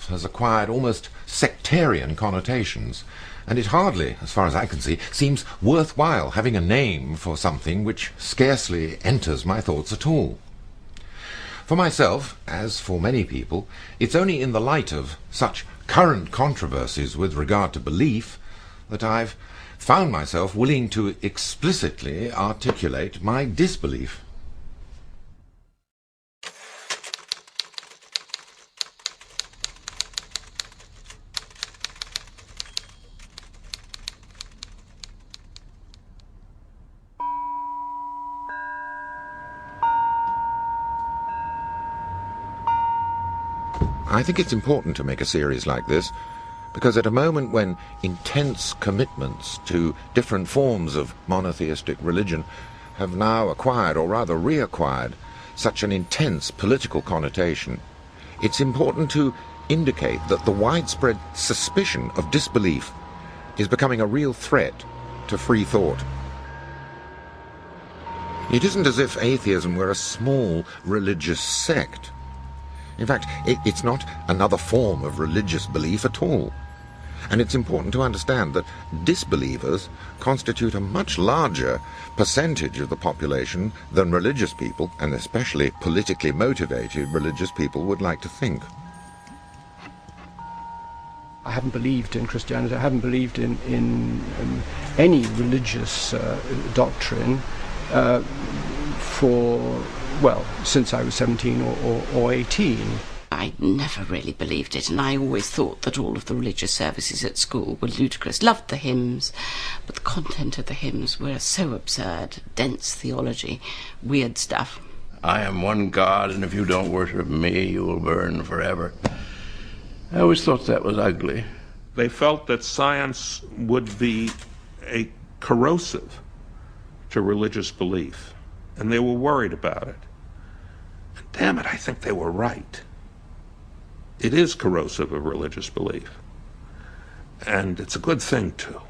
belief has acquired almost sectarian connotations, and it hardly, as far as I can see, seems worthwhile having a name for something which scarcely enters my thoughts at all. For myself, as for many people, it's only in the light of such current controversies with regard to belief that I've found myself willing to explicitly articulate my disbelief. I think it's important to make a series like this, because at a moment when intense commitments to different forms of monotheistic religion have now acquired, or rather reacquired, such an intense political connotation, it's important to indicate that the widespread suspicion of disbelief is becoming a real threat to free thought. It isn't as if atheism were a small religious sect. In fact, it's not another form of religious belief at all. And it's important to understand that disbelievers constitute a much larger percentage of the population than religious people, and especially politically motivated religious people, would like to think. I haven't believed in Christianity, I haven't believed in any religious doctrine since I was 17 or 18. I never really believed it, and I always thought that all of the religious services at school were ludicrous. Loved the hymns, but the content of the hymns were so absurd, dense theology, weird stuff. I am one God, and if you don't worship me, you will burn forever. I always thought that was ugly. They felt that science would be a corrosive to religious belief, and they were worried about it. And damn it, I think they were right. It is corrosive of religious belief, and it's a good thing too.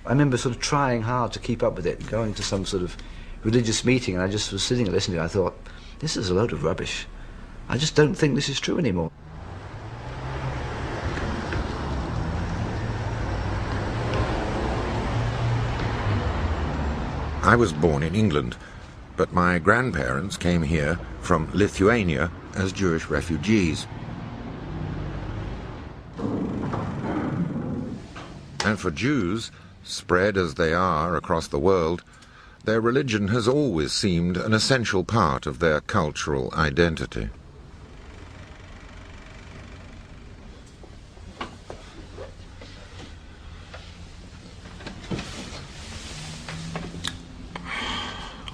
I remember sort of trying hard to keep up with it, going to some sort of religious meeting, and I just was sitting and listening to it. I thought, this is a load of rubbish. I just don't think this is true anymore. I was born in England, but my grandparents came here from Lithuania as Jewish refugees. And for Jews, spread as they are across the world, their religion has always seemed an essential part of their cultural identity.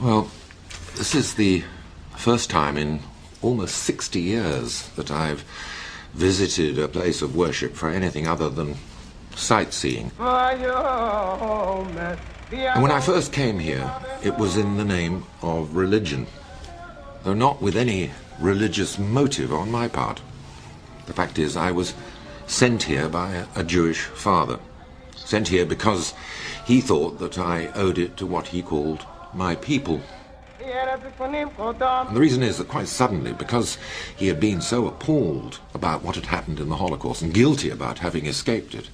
Well, this is the first time in almost 60 years that I've visited a place of worship for anything other than sightseeing. And when I first came here, it was in the name of religion, though not with any religious motive on my part. The fact is, I was sent here by a Jewish father, sent here because he thought that I owed it to what he called my people. And the reason is that quite suddenly, because he had been so appalled about what had happened in the Holocaust and guilty about having escaped it,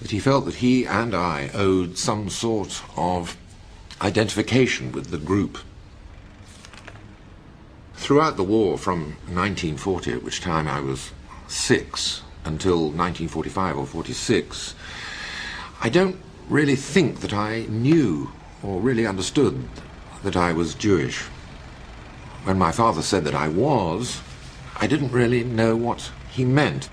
that he felt that he and I owed some sort of identification with the group. Throughout the war from 1940, at which time I was 6, until 1945 or 46, I don't really think that I knew or really understood that I was Jewish. When my father said that I was, I didn't really know what he meant.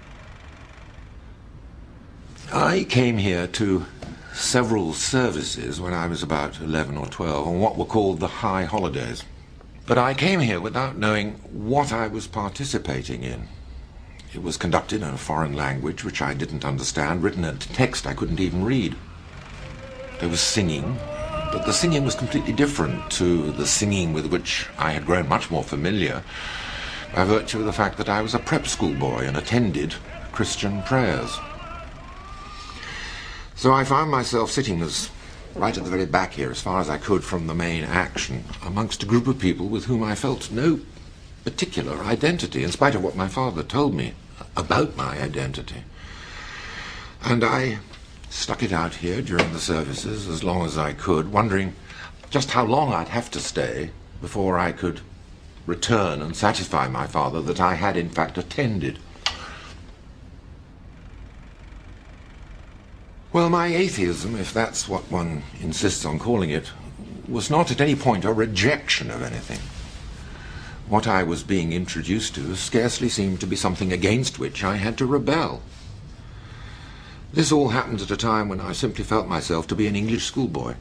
I came here to several services when I was about 11 or 12 on what were called the high holidays. But I came here without knowing what I was participating in. It was conducted in a foreign language which I didn't understand, written in text I couldn't even read. There was singing, but the singing was completely different to the singing with which I had grown much more familiar by virtue of the fact that I was a prep school boy and attended Christian prayers. So I found myself sitting right at the very back here, as far as I could from the main action, amongst a group of people with whom I felt no particular identity, in spite of what my father told me about my identity. And I stuck it out here during the services as long as I could, wondering just how long I'd have to stay before I could return and satisfy my father that I had in fact attended. Well, my atheism, if that's what one insists on calling it, was not at any point a rejection of anything. What I was being introduced to scarcely seemed to be something against which I had to rebel. This all happened at a time when I simply felt myself to be an English schoolboy.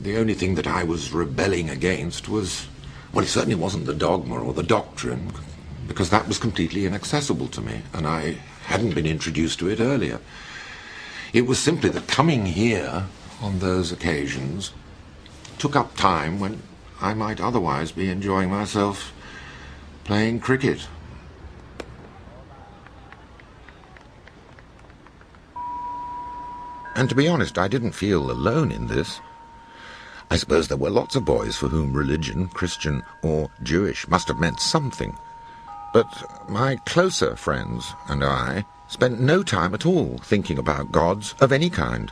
The only thing that I was rebelling against was, well, it certainly wasn't the dogma or the doctrine, because that was completely inaccessible to me, and I hadn't been introduced to it earlier. It was simply that coming here on those occasions took up time when I might otherwise be enjoying myself playing cricket. And to be honest, I didn't feel alone in this. I suppose there were lots of boys for whom religion, Christian or Jewish, must have meant something. But my closer friends and I spent no time at all thinking about gods of any kind.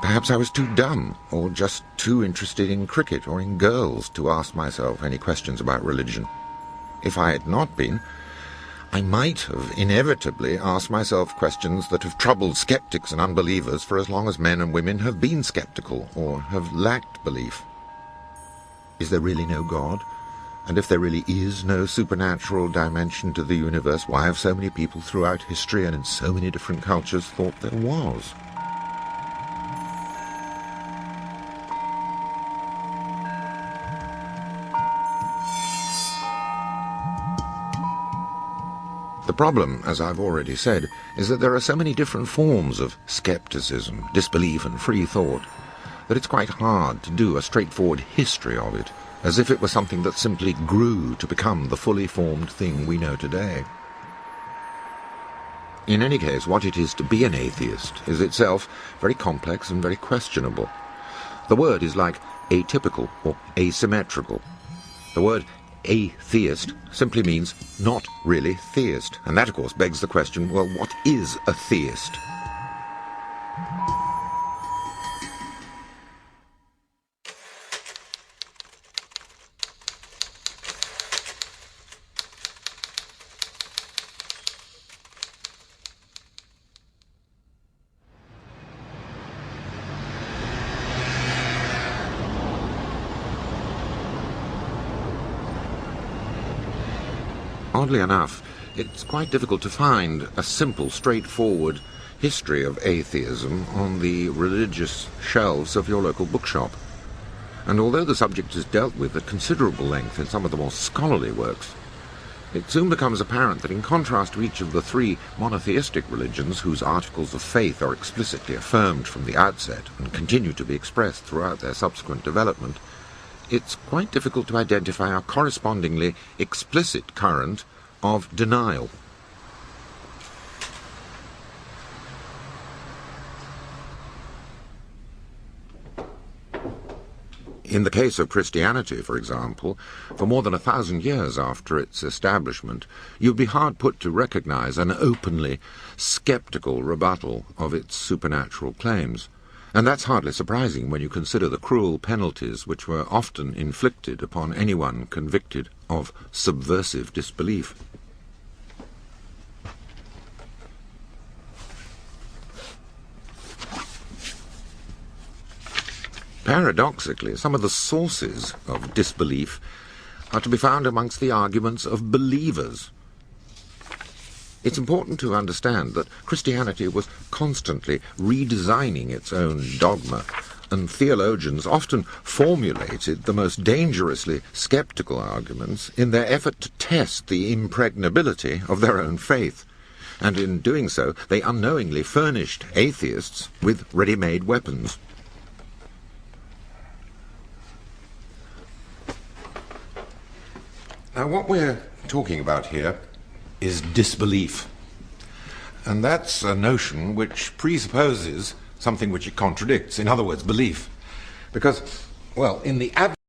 Perhaps I was too dumb, or just too interested in cricket or in girls to ask myself any questions about religion. If I had not been, I might have inevitably asked myself questions that have troubled skeptics and unbelievers for as long as men and women have been skeptical or have lacked belief. Is there really no God? And if there really is no supernatural dimension to the universe, why have so many people throughout history and in so many different cultures thought there was? The problem, as I've already said, is that there are so many different forms of skepticism, disbelief and free thought that it's quite hard to do a straightforward history of it, as if it were something that simply grew to become the fully formed thing we know today. In any case, what it is to be an atheist is itself very complex and very questionable. The word is like atypical or asymmetrical. The word atheist simply means not really theist, and that of course begs the question, well, what is a theist? Oddly enough, it's quite difficult to find a simple, straightforward history of atheism on the religious shelves of your local bookshop. And although the subject is dealt with at considerable length in some of the more scholarly works, it soon becomes apparent that in contrast to each of the three monotheistic religions whose articles of faith are explicitly affirmed from the outset and continue to be expressed throughout their subsequent development, it's quite difficult to identify a correspondingly explicit current of denial. In the case of Christianity, for example, for more than 1,000 years after its establishment, you'd be hard put to recognize an openly skeptical rebuttal of its supernatural claims. And that's hardly surprising when you consider the cruel penalties which were often inflicted upon anyone convicted of subversive disbelief. Paradoxically, some of the sources of disbelief are to be found amongst the arguments of believers. It's important to understand that Christianity was constantly redesigning its own dogma, and theologians often formulated the most dangerously skeptical arguments in their effort to test the impregnability of their own faith. And in doing so, they unknowingly furnished atheists with ready-made weapons. Now, what we're talking about here is disbelief. And that's a notion which presupposes something which it contradicts, in other words, belief. Because Well, in the